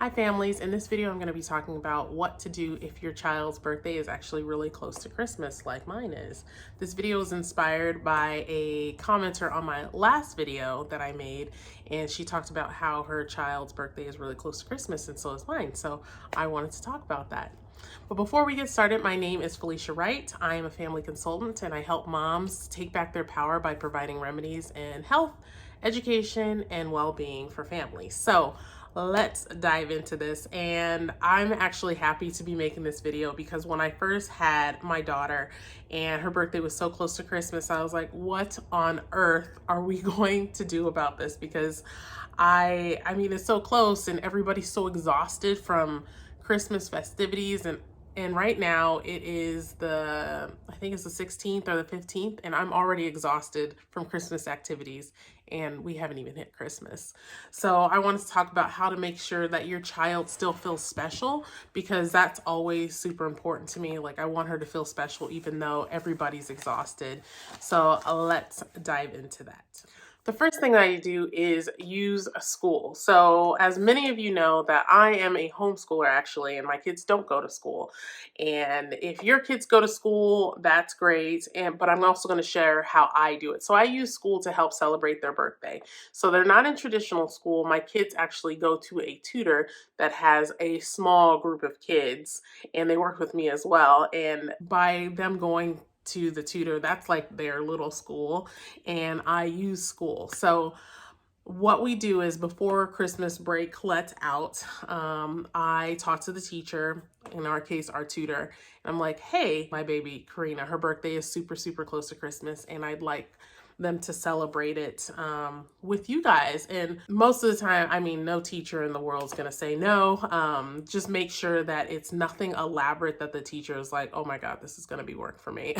Hi families, in this video I'm going to be talking about what to do if your child's birthday is actually really close to Christmas like mine is. This video is inspired by a commenter on my last video that I made, and she talked about how her child's birthday is really close to Christmas and so is mine, so I wanted to talk about that. But before we get started, my name is Felicia Wright. I am a family consultant and I help moms take back their power by providing remedies in health, education, and well-being for families. So let's dive into this. And I'm actually happy to be making this video because when I first had my daughter and her birthday was so close to Christmas, I was like, what on earth are we going to do about this? Because I mean, it's so close and everybody's so exhausted from Christmas festivities, and right now it is I think it's the 16th or the 15th, and I'm already exhausted from Christmas activities and we haven't even hit Christmas. So I wanted to talk about how to make sure that your child still feels special, because that's always super important to me. Like, I want her to feel special even though everybody's exhausted. So let's dive into that. The first thing I do is use a school. So as many of you know, that I am a homeschooler actually, and my kids don't go to school. And if your kids go to school, that's great. But I'm also going to share how I do it. So I use school to help celebrate their birthday. So they're not in traditional school. My kids actually go to a tutor that has a small group of kids, and they work with me as well. And by them going to the tutor, that's like their little school, and I use school. So what we do is, before Christmas break lets out, I talk to the teacher, in our case our tutor, and I'm like, hey, my baby Karina, her birthday is super close to Christmas, and I'd like them to celebrate it with you guys. And most of the time, I mean, no teacher in the world is going to say no. Just make sure that it's nothing elaborate that the teacher is like, oh my God, this is going to be work for me.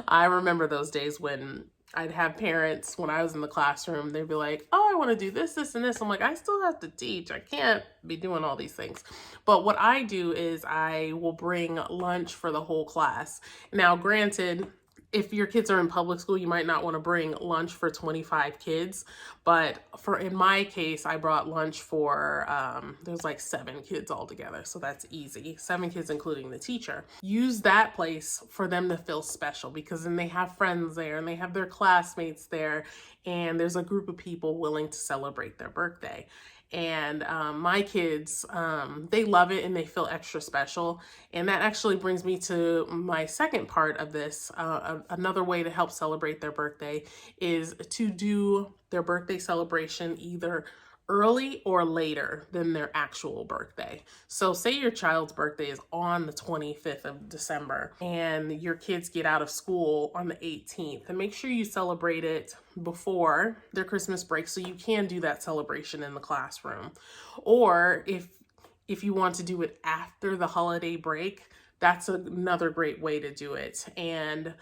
I remember those days when I'd have parents, when I was in the classroom, they'd be like, oh, I want to do this, this, and this. I'm like, I still have to teach. I can't be doing all these things. But what I do is I will bring lunch for the whole class. Now, granted, if your kids are in public school, you might not want to bring lunch for 25 kids. But in my case, I brought lunch for, there's like 7 kids altogether. So that's easy. 7 kids, including the teacher. Use that place for them to feel special, because then they have friends there and they have their classmates there. And there's a group of people willing to celebrate their birthday. And my kids, they love it and they feel extra special. And that actually brings me to my second part of this. Another way to help celebrate their birthday is to do their birthday celebration either early or later than their actual birthday. So say your child's birthday is on the 25th of December and your kids get out of school on the 18th, and make sure you celebrate it before their Christmas break so you can do that celebration in the classroom. Or if you want to do it after the holiday break, that's another great way to do it. And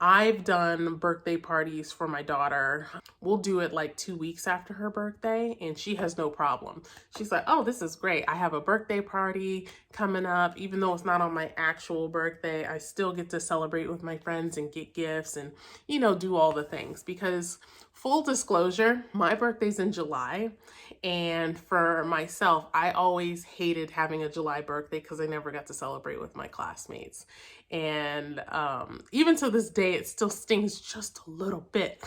I've done birthday parties for my daughter. We'll do it like 2 weeks after her birthday, and she has no problem. She's like, oh, this is great. I have a birthday party coming up. Even though it's not on my actual birthday, I still get to celebrate with my friends and get gifts and, do all the things. Because full disclosure, my birthday's in July. And for myself, I always hated having a July birthday because I never got to celebrate with my classmates. And even to this day, it still stings just a little bit.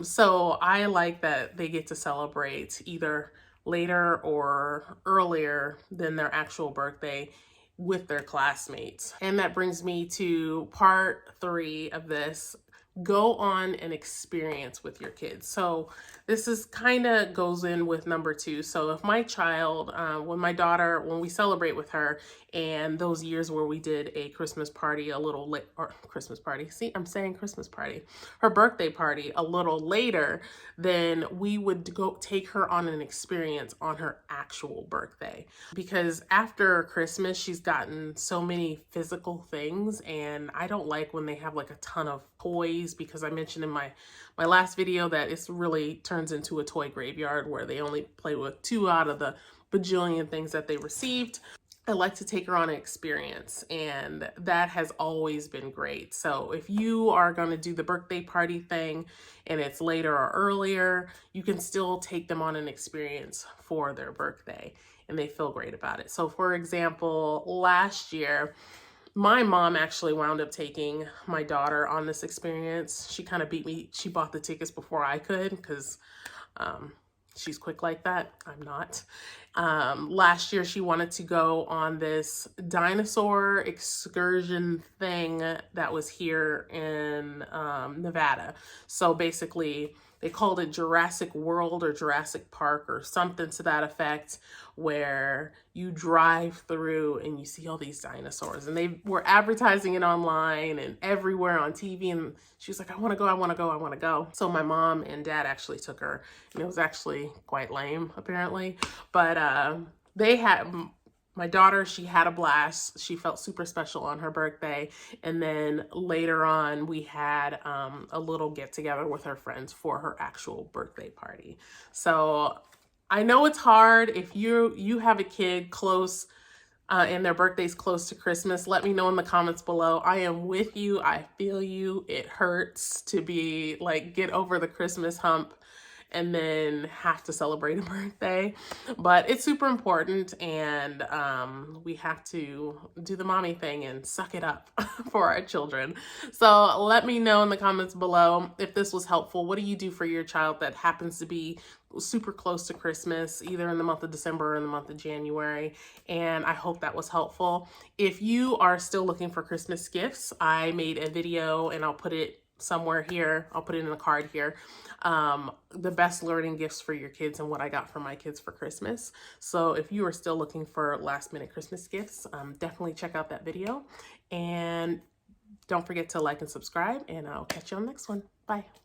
So I like that they get to celebrate either later or earlier than their actual birthday with their classmates. And that brings me to part 3 of this. Go on an experience with your kids. So this is kind of goes in with number 2. So if my child, when we celebrate with her, and those years where we did a Christmas party a little late, or Christmas party, see, I'm saying Christmas party, her birthday party a little later, then we would go take her on an experience on her actual birthday. Because after Christmas, she's gotten so many physical things, and I don't like when they have like a ton of toys, because I mentioned in my last video that it's really turns into a toy graveyard where they only play with 2 out of the bajillion things that they received. I like to take her on an experience, and that has always been great. So if you are going to do the birthday party thing and it's later or earlier, you can still take them on an experience for their birthday and they feel great about it. So for example, last year, my mom actually wound up taking my daughter on this experience. She kind of beat me. She bought the tickets before I could because she's quick like that. I'm not. Last year, she wanted to go on this dinosaur excursion thing that was here in Nevada. So basically, they called it Jurassic World or Jurassic Park or something to that effect, where you drive through and you see all these dinosaurs. And they were advertising it online and everywhere on TV. And she was like, I want to go, I want to go, I want to go. So my mom and dad actually took her, and it was actually quite lame, apparently. But they had, my daughter, she had a blast. She felt super special on her birthday. And then later on, we had a little get together with her friends for her actual birthday party. So I know it's hard if you have a kid close and their birthday's close to Christmas. Let me know in the comments below. I am with you. I feel you. It hurts to be like, get over the Christmas hump and then have to celebrate a birthday, but it's super important, and we have to do the mommy thing and suck it up for our children. So let me know in the comments below if this was helpful. What do you do for your child that happens to be super close to Christmas, either in the month of December or in the month of January? And I hope that was helpful. If you are still looking for Christmas gifts, I made a video and I'll put it somewhere here. I'll put it in a card here. The best learning gifts for your kids and what I got for my kids for Christmas. So if you are still looking for last minute Christmas gifts, definitely check out that video. And don't forget to like and subscribe, and I'll catch you on the next one. Bye.